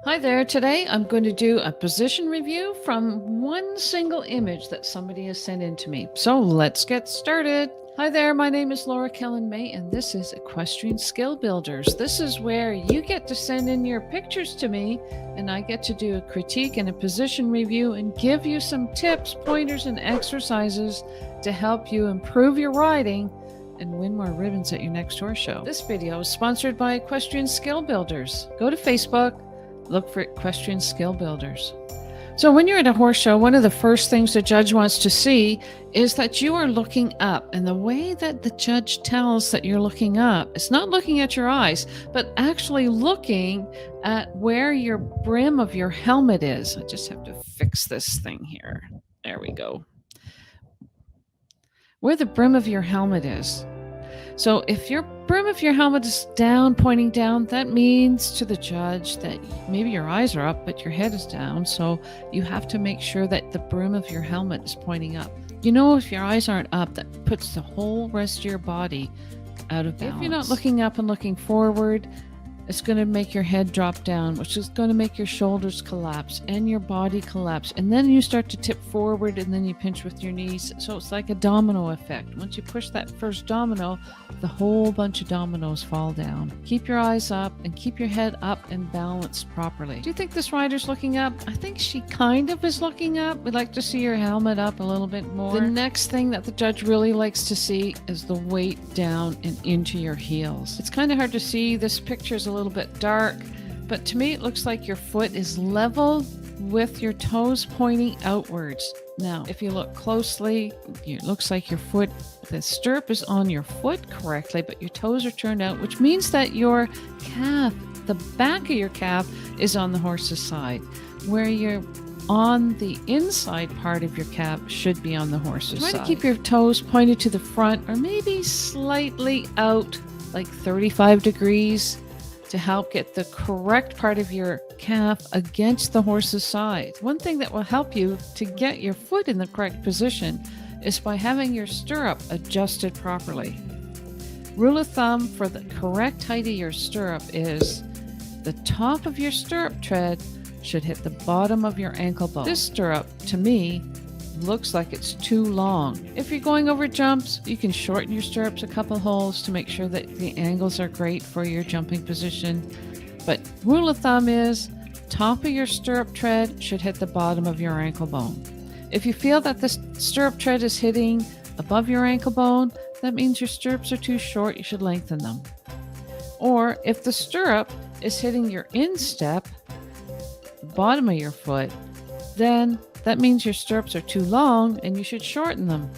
Hi there. Today I'm going to do a position review from one single image that somebody has sent in to me. So let's get started. Hi there, my name is Laura Kelland-May and this is Equestrian Skill Builders. This is where you get to send in your pictures to me and I get to do a critique and a position review and give you some tips, pointers, and exercises to help you improve your riding and win more ribbons at your next horse show. This video is sponsored by Equestrian Skill Builders. Go to Facebook, look for Equestrian Skill Builders. So when you're at a horse show, one of the first things the judge wants to see is that you are looking up. And the way that the judge tells that you're looking up, it's not looking at your eyes, but actually looking at where your brim of your helmet is. I just have to fix this thing here. There we go. Where the brim of your helmet is. So if your brim of your helmet is down, pointing down, that means to the judge that maybe your eyes are up, but your head is down. So you have to make sure that the brim of your helmet is pointing up. You know, if your eyes aren't up, that puts the whole rest of your body out of balance. If you're not looking up and looking forward, it's going to make your head drop down, which is going to make your shoulders collapse and your body collapse. And then you start to tip forward and then you pinch with your knees. So it's like a domino effect. Once you push that first domino, the whole bunch of dominoes fall down. Keep your eyes up and keep your head up and balanced properly. Do you think this rider's looking up? I think she kind of is looking up. We'd like to see her helmet up a little bit more. The next thing that the judge really likes to see is the weight down and into your heels. It's kind of hard to see. This picture is a little bit dark, but to me it looks like your foot is level with your toes pointing outwards. Now, if you look closely, it looks like your foot, the stirrup is on your foot correctly, but your toes are turned out, which means that your calf, the back of your calf, is on the horse's side, where you're on the inside part of your calf should be on the horse's side. Try to keep your toes pointed to the front or maybe slightly out, like 35 degrees, to help get the correct part of your calf against the horse's side. One thing that will help you to get your foot in the correct position is by having your stirrup adjusted properly. Rule of thumb for the correct height of your stirrup is the top of your stirrup tread should hit the bottom of your ankle bone. This stirrup, to me, looks like it's too long. If you're going over jumps, you can shorten your stirrups a couple holes to make sure that the angles are great for your jumping position. But rule of thumb is top of your stirrup tread should hit the bottom of your ankle bone. If you feel that the stirrup tread is hitting above your ankle bone, that means your stirrups are too short, you should lengthen them. Or if the stirrup is hitting your instep, the bottom of your foot, then that means your stirrups are too long and you should shorten them.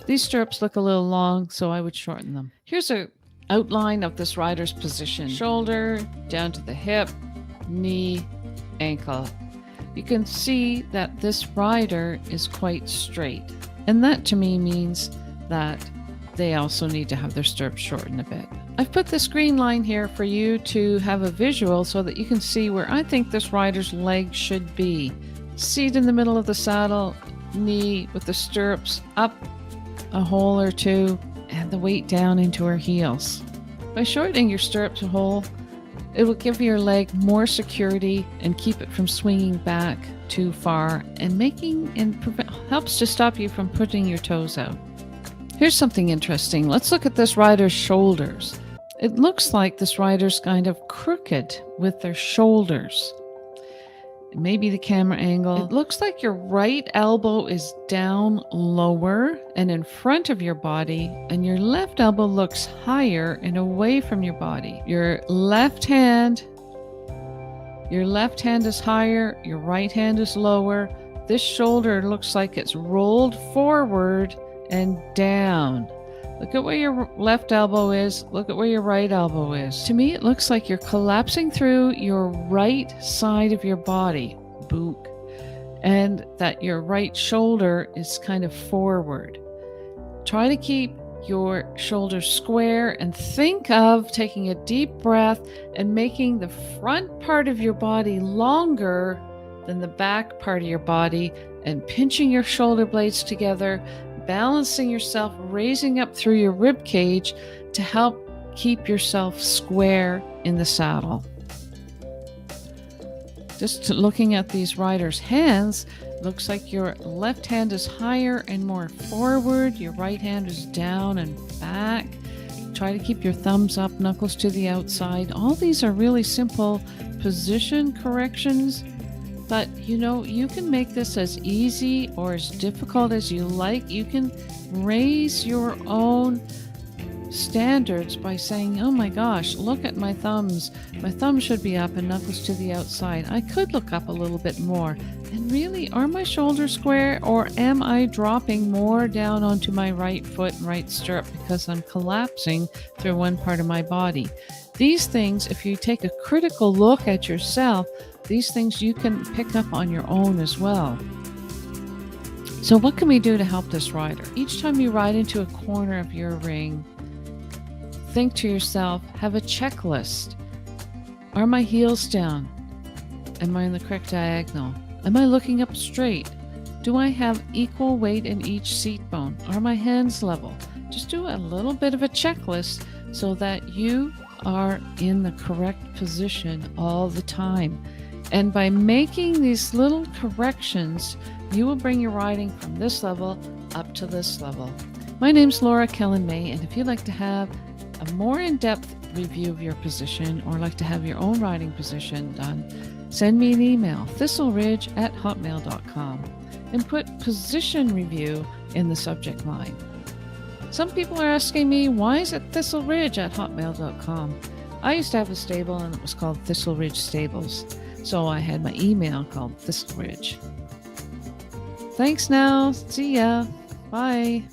These stirrups look a little long, so I would shorten them. Here's an outline of this rider's position. Shoulder, down to the hip, knee, ankle. You can see that this rider is quite straight. And that to me means that they also need to have their stirrups shortened a bit. I've put this green line here for you to have a visual so that you can see where I think this rider's leg should be. Seat in the middle of the saddle, knee with the stirrups up a hole or two, and the weight down into her heels. By shortening your stirrups a hole, it will give your leg more security and keep it from swinging back too far and helps to stop you from putting your toes out. Here's something interesting. Let's look at this rider's shoulders. It looks like this rider's kind of crooked with their shoulders. Maybe the camera angle. It looks like your right elbow is down lower and in front of your body, and your left elbow looks higher and away from your body. Your left hand is higher, your right hand is lower. This shoulder looks like it's rolled forward and down. Look at where your left elbow is. Look at where your right elbow is. To me, it looks like you're collapsing through your right side of your body, book, and that your right shoulder is kind of forward. Try to keep your shoulders square and think of taking a deep breath and making the front part of your body longer than the back part of your body and pinching your shoulder blades together, balancing yourself, raising up through your rib cage to help keep yourself square in the saddle. Just looking at these riders' hands, looks like your left hand is higher and more forward. Your right hand is down and back. Try to keep your thumbs up, knuckles to the outside. All these are really simple position corrections, but you can make this as easy or as difficult as you like. You can raise your own standards by saying, oh my gosh, look at my thumbs. My thumbs should be up and knuckles to the outside. I could look up a little bit more. And really, are my shoulders square, or am I dropping more down onto my right foot and right stirrup because I'm collapsing through one part of my body? These things, if you take a critical look at yourself, these things you can pick up on your own as well. So what can we do to help this rider? Each time you ride into a corner of your ring, think to yourself, have a checklist. Are my heels down? Am I in the correct diagonal? Am I looking up straight? Do I have equal weight in each seat bone? Are my hands level? Just do a little bit of a checklist so that you are in the correct position all the time. And by making these little corrections, you will bring your riding from this level up to this level. My name's Laura Kelland-May, and if you'd like to have a more in-depth review of your position or like to have your own riding position done, send me an email, thistleridge@hotmail.com, and put position review in the subject line. Some people are asking me, why is it thistleridge@hotmail.com? I used to have a stable and it was called Thistle Ridge Stables. So I had my email called Thistle Ridge. Thanks now. See ya. Bye.